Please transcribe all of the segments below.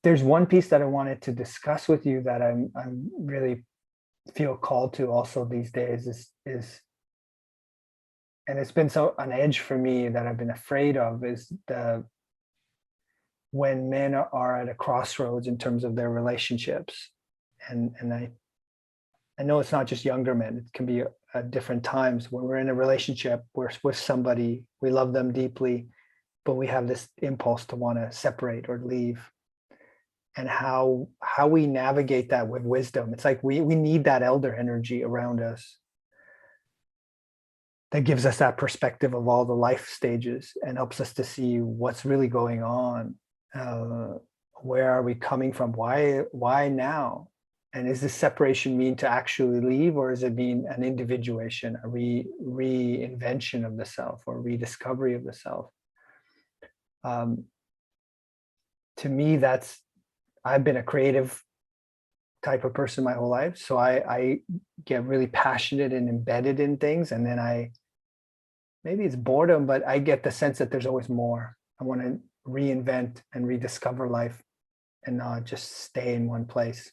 there's one piece that I wanted to discuss with you that I'm really feel called to also these days is and it's been so an edge for me that I've been afraid of is the when men are at a crossroads in terms of their relationships. And I know it's not just younger men, it can be at different times when we're in a relationship, we're with somebody, we love them deeply, but we have this impulse to want to separate or leave. And how we navigate that with wisdom. It's like we need that elder energy around us that gives us that perspective of all the life stages and helps us to see what's really going on. Where are we coming from? Why now? And is this separation mean to actually leave, or does it mean an individuation, a reinvention of the self or rediscovery of the self? To me, I've been a creative type of person my whole life. So I get really passionate and embedded in things. And then maybe it's boredom, but I get the sense that there's always more. I want to reinvent and rediscover life and not just stay in one place.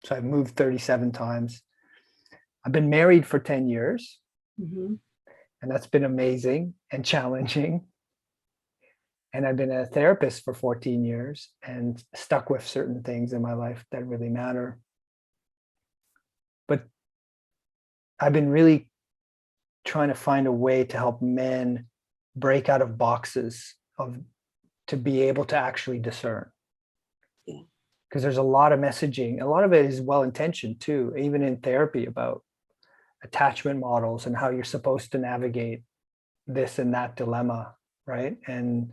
So I've moved 37 times. I've been married for 10 years. Mm-hmm. And that's been amazing and challenging. And I've been a therapist for 14 years and stuck with certain things in my life that really matter. But I've been really trying to find a way to help men break out of boxes to be able to actually discern. Yeah. Because there's a lot of messaging. A lot of it is well-intentioned too, even in therapy, about attachment models and how you're supposed to navigate this and that dilemma, right? And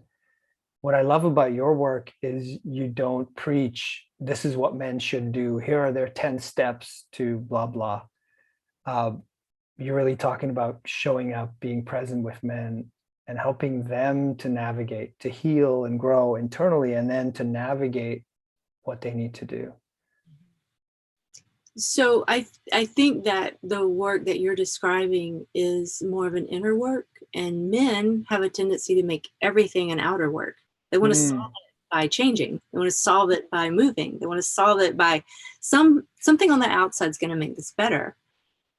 what I love about your work is you don't preach, this is what men should do. Here are their 10 steps to blah, blah. You're really talking about showing up, being present with men and helping them to navigate, to heal and grow internally, and then to navigate what they need to do. So I think that the work that you're describing is more of an inner work, and men have a tendency to make everything an outer work. They want to solve it by changing. They want to solve it by moving. They want to solve it by something on the outside is going to make this better.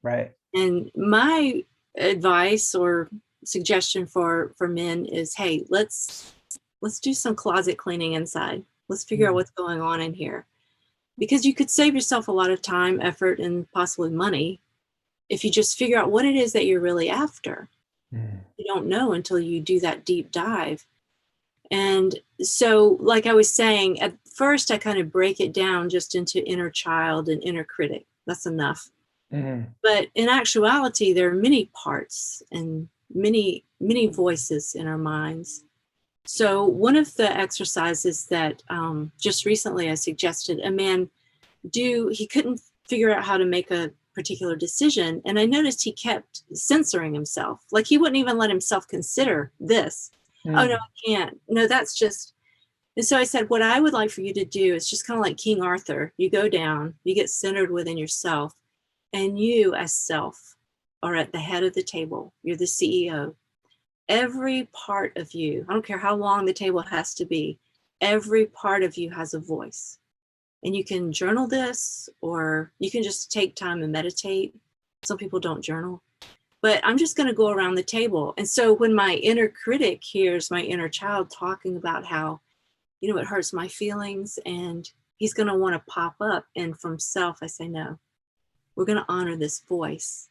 Right. And my advice or suggestion for men is, hey, let's do some closet cleaning inside. Let's figure out what's going on in here. Because you could save yourself a lot of time, effort, and possibly money if you just figure out what it is that you're really after. You don't know until you do that deep dive. And so, like I was saying, at first I kind of break it down just into inner child and inner critic. That's enough. But in actuality, there are many parts and many voices in our minds. So one of the exercises that just recently I suggested a man do, he couldn't figure out how to make a particular decision. And I noticed he kept censoring himself. Like he wouldn't even let himself consider this. Oh, no, I can't. No, that's just. And so I said, what I would like for you to do is just kind of like King Arthur. You go down, you get centered within yourself, and you as self are at the head of the table. You're the CEO. Every part of you, I don't care how long the table has to be, every part of you has a voice. And you can journal this, or you can just take time and meditate. Some people don't journal. But I'm just going to go around the table. And so when my inner critic hears my inner child talking about how, it hurts my feelings, and he's going to want to pop up. And from self, I say, no, we're going to honor this voice.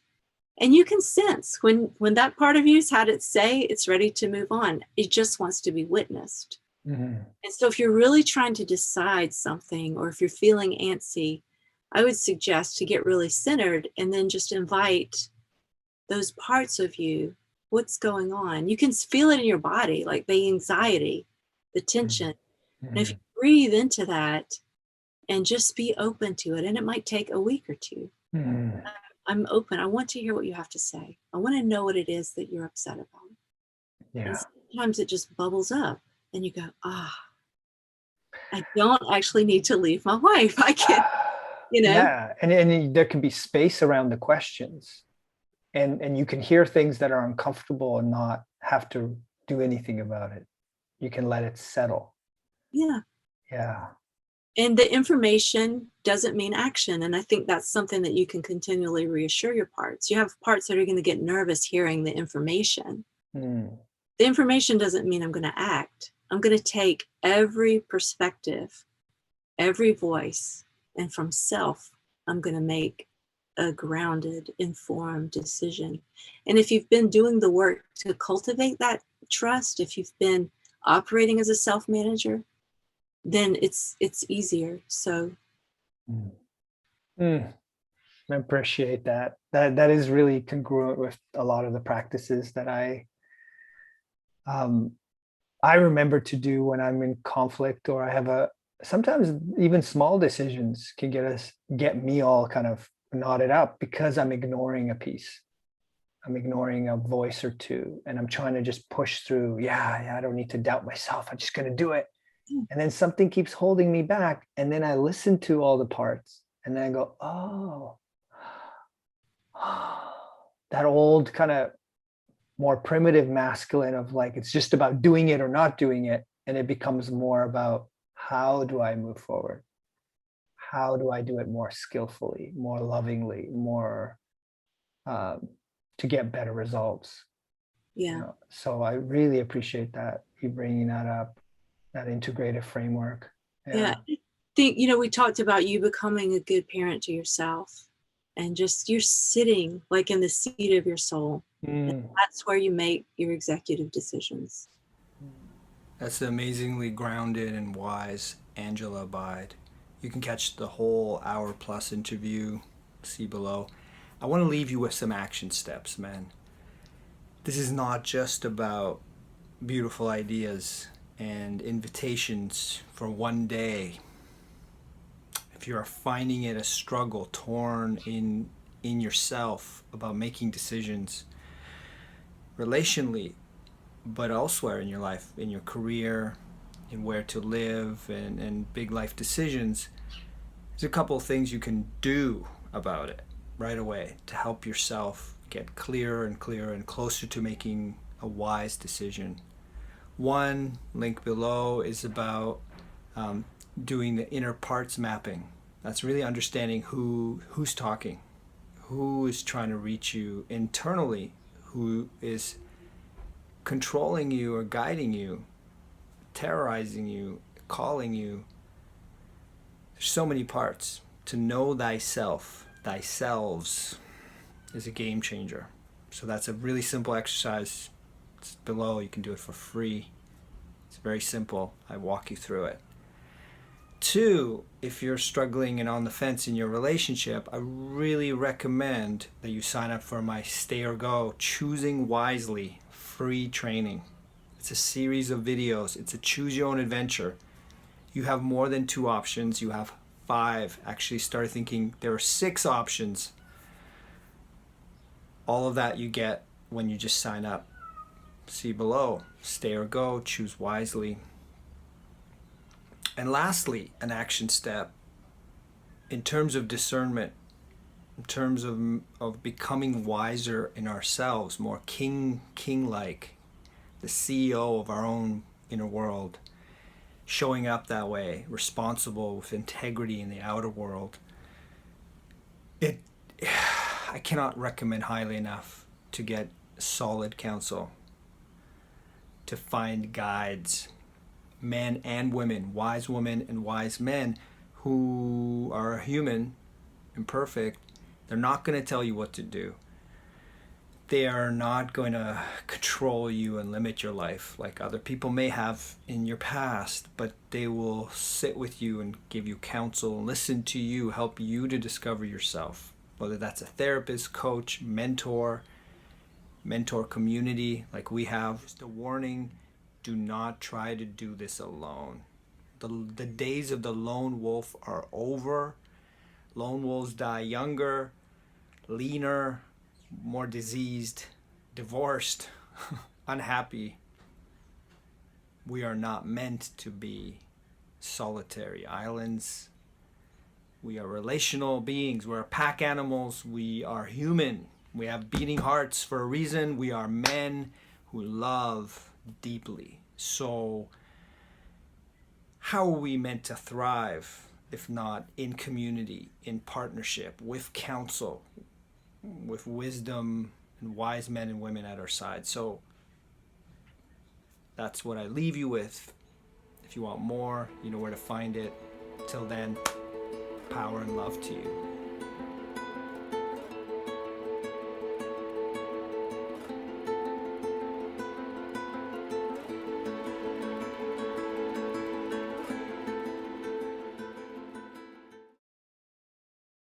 And you can sense when that part of you's had it say, it's ready to move on. It just wants to be witnessed. And so if you're really trying to decide something, or if you're feeling antsy, I would suggest to get really centered and then just invite those parts of you. What's going on? You can feel it in your body, like the anxiety, the tension. And if you breathe into that and just be open to it, and it might take a week or two. I'm open. I want to hear what you have to say. I want to know what it is that you're upset about. Yeah. And sometimes it just bubbles up and you go, I don't actually need to leave my wife. I can, Yeah. And there can be space around the questions, and you can hear things that are uncomfortable and not have to do anything about it. You can let it settle. Yeah. Yeah. And the information doesn't mean action. And I think that's something that you can continually reassure your parts. You have parts that are going to get nervous hearing the information. Mm. The information doesn't mean I'm going to act. I'm going to take every perspective, every voice, and from self, I'm going to make a grounded, informed decision. And if you've been doing the work to cultivate that trust, if you've been operating as a self manager, then it's easier. So Mm. Mm. I appreciate that. That is really congruent with a lot of the practices that um, I remember to do when I'm in conflict, or I have sometimes even small decisions can get me all kind of knotted up because I'm ignoring a piece. I'm ignoring a voice or two, and I'm trying to just push through. Yeah, I don't need to doubt myself. I'm just going to do it. And then something keeps holding me back. And then I listen to all the parts, and then I go, oh, that old kind of more primitive masculine of like, it's just about doing it or not doing it. And it becomes more about, how do I move forward? How do I do it more skillfully, more lovingly, more to get better results? yeah. So I really appreciate that, you bringing that up, that integrative framework. Yeah. I think, we talked about you becoming a good parent to yourself, and just you're sitting like in the seat of your soul. And Mm. that's where you make your executive decisions. That's the amazingly grounded and wise Angela Abide. You can catch the whole hour plus interview, see below. I want to leave you with some action steps, man. This is not just about beautiful ideas and invitations for one day. If you are finding it a struggle, torn in yourself about making decisions relationally, but elsewhere in your life, in your career, in where to live, and big life decisions, there's a couple of things you can do about it right away to help yourself get clearer and clearer and closer to making a wise decision. One, link below, is about doing the inner parts mapping. That's really understanding who's talking, who is trying to reach you internally, who is controlling you or guiding you, terrorizing you, calling you. There's so many parts. To know thyself, thyselves, is a game changer. So that's a really simple exercise. It's below. You can do it for free. It's very simple. I walk you through it. Two, if you're struggling and on the fence in your relationship, I really recommend that you sign up for my Stay or Go Choosing Wisely free training. It's a series of videos. It's a choose your own adventure. You have more than 2 options. You have 5. Actually started thinking there are 6 options. All of that you get when you just sign up. See below. Stay or Go, choose wisely. And lastly, an action step in terms of discernment, in terms of becoming wiser in ourselves, more king-like, the CEO of our own inner world, showing up that way, responsible with integrity in the outer world. I cannot recommend highly enough to get solid counsel, to find guides, men and women and wise men who are human, imperfect. They're not going to tell you what to do. They are not going to control you and limit your life like other people may have in your past, but they will sit with you and give you counsel, listen to you, help you to discover yourself. Whether that's a therapist, coach, mentor community like we have. Just a warning, do not try to do this alone. The days of the lone wolf are over. Lone wolves die younger, leaner, more diseased, divorced, unhappy. We are not meant to be solitary islands. We are relational beings. We're pack animals. We are human. We have beating hearts for a reason. We are men who love deeply. So how are we meant to thrive if not in community, in partnership, with counsel, with wisdom and wise men and women at our side? So that's what I leave you with. If you want more, you know where to find it. Till then, power and love to you.